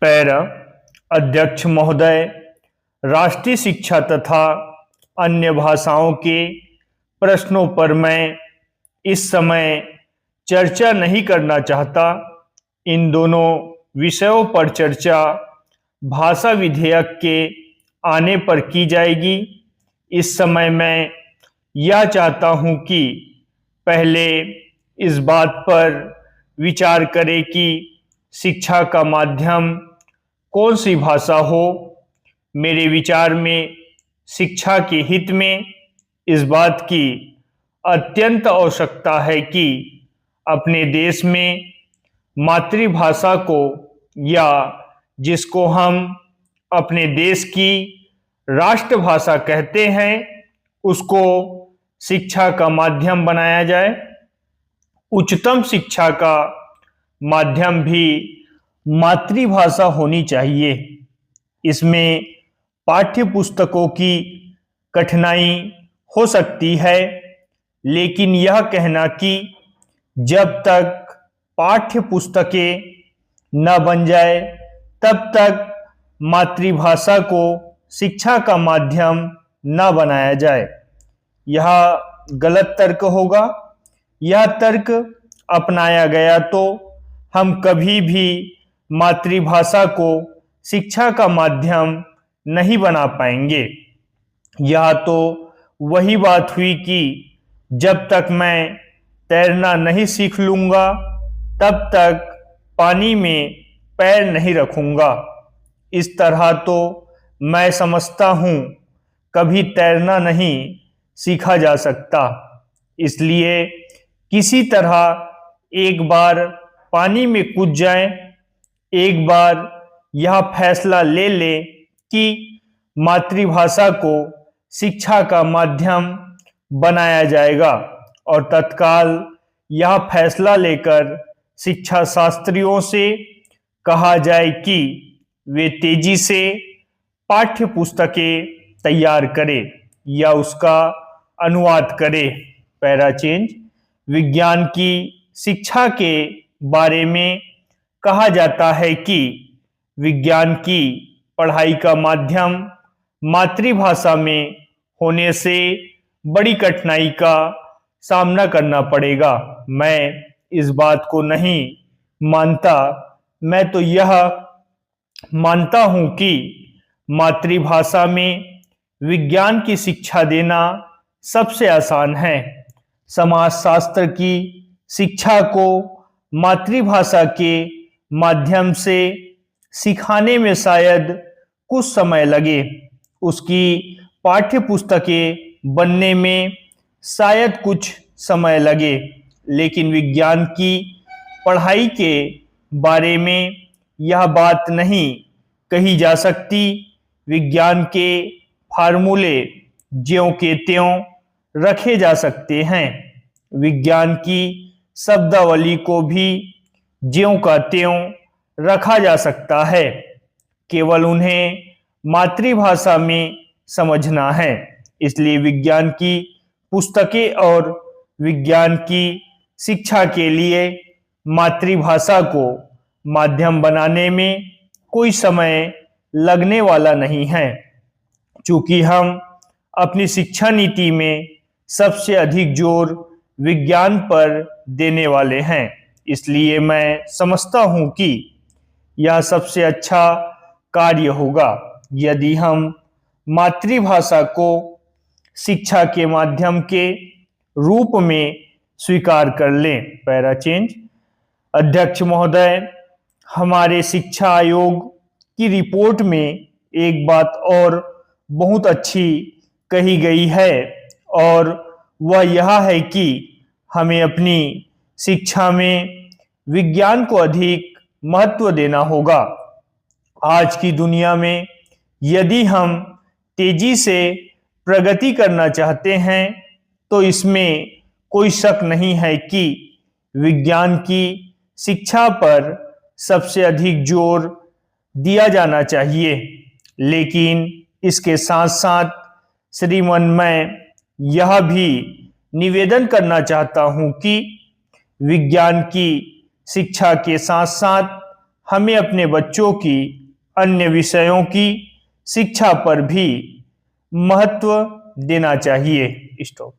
Para अध्यक्ष महोदय, राष्ट्रीय शिक्षा तथा अन्य भाषाओं के प्रश्नों पर मैं इस समय चर्चा नहीं करना चाहता। इन दोनों विषयों पर चर्चा भाषा विधेयक के आने पर की जाएगी। इस समय मैं यह चाहता हूं कि पहले इस बात पर विचार करें कि शिक्षा का माध्यम कौन सी भाषा हो। मेरे विचार में शिक्षा के हित में इस बात की अत्यंत आवश्यकता है कि अपने देश में मातृभाषा को, या जिसको हम अपने देश की राष्ट्रभाषा कहते हैं, उसको शिक्षा का माध्यम बनाया जाए। उच्चतम शिक्षा का माध्यम भी मातृभाषा होनी चाहिए। इसमें पाठ्य पुस्तकों की कठिनाई हो सकती है, लेकिन यह कहना कि जब तक पाठ्य पुस्तकें न बन जाए तब तक मातृभाषा को शिक्षा का माध्यम न बनाया जाए, यह गलत तर्क होगा। यह तर्क अपनाया गया तो हम कभी भी मातृभाषा को शिक्षा का माध्यम नहीं बना पाएंगे। यह तो वही बात हुई कि जब तक मैं तैरना नहीं सीख लूंगा तब तक पानी में पैर नहीं रखूंगा। इस तरह तो मैं समझता हूं कभी तैरना नहीं सीखा जा सकता। इसलिए किसी तरह एक बार पानी में कूद जाएं, एक बार यह फैसला ले लें कि मातृभाषा को शिक्षा का माध्यम बनाया जाएगा, और तत्काल यह फैसला लेकर शिक्षा शास्त्रियों से कहा जाए कि वे तेजी से पाठ्य पुस्तकें तैयार करें या उसका अनुवाद करें। Para change. विज्ञान की शिक्षा के बारे में कहा जाता है कि विज्ञान की पढ़ाई का माध्यम मातृभाषा में होने से बड़ी कठिनाई का सामना करना पड़ेगा। मैं इस बात को नहीं मानता। मैं तो यह मानता हूं कि मातृभाषा में विज्ञान की शिक्षा देना सबसे आसान है। समाजशास्त्र की शिक्षा को मातृभाषा के माध्यम से सिखाने में शायद कुछ समय लगे, उसकी पाठ्य पुस्तकें बनने में शायद कुछ समय लगे, लेकिन विज्ञान की पढ़ाई के बारे में यह बात नहीं कही जा सकती। विज्ञान के फार्मूले ज्यों के त्यों रखे जा सकते हैं। विज्ञान की शब्दावली को भी ज्यों का त्यों रखा जा सकता है, केवल उन्हें मातृभाषा में समझना है। इसलिए विज्ञान की पुस्तकें और विज्ञान की शिक्षा के लिए मातृभाषा को माध्यम बनाने में कोई समय लगने वाला नहीं है। चूंकि हम अपनी शिक्षा नीति में सबसे अधिक जोर विज्ञान पर देने वाले हैं, इसलिए मैं समझता हूं कि यह सबसे अच्छा कार्य होगा यदि हम मातृभाषा को शिक्षा के माध्यम के रूप में स्वीकार कर लें। Para change. अध्यक्ष महोदय, हमारे शिक्षा आयोग की रिपोर्ट में एक बात और बहुत अच्छी कही गई है, और वह यह है कि हमें अपनी शिक्षा में विज्ञान को अधिक महत्व देना होगा। आज की दुनिया में यदि हम तेजी से प्रगति करना चाहते हैं तो इसमें कोई शक नहीं है कि विज्ञान की शिक्षा पर सबसे अधिक जोर दिया जाना चाहिए। लेकिन इसके साथ साथ श्रीमान, मैं यह भी निवेदन करना चाहता हूं कि विज्ञान की शिक्षा के साथ साथ हमें अपने बच्चों की अन्य विषयों की शिक्षा पर भी महत्व देना चाहिए। स्टॉप।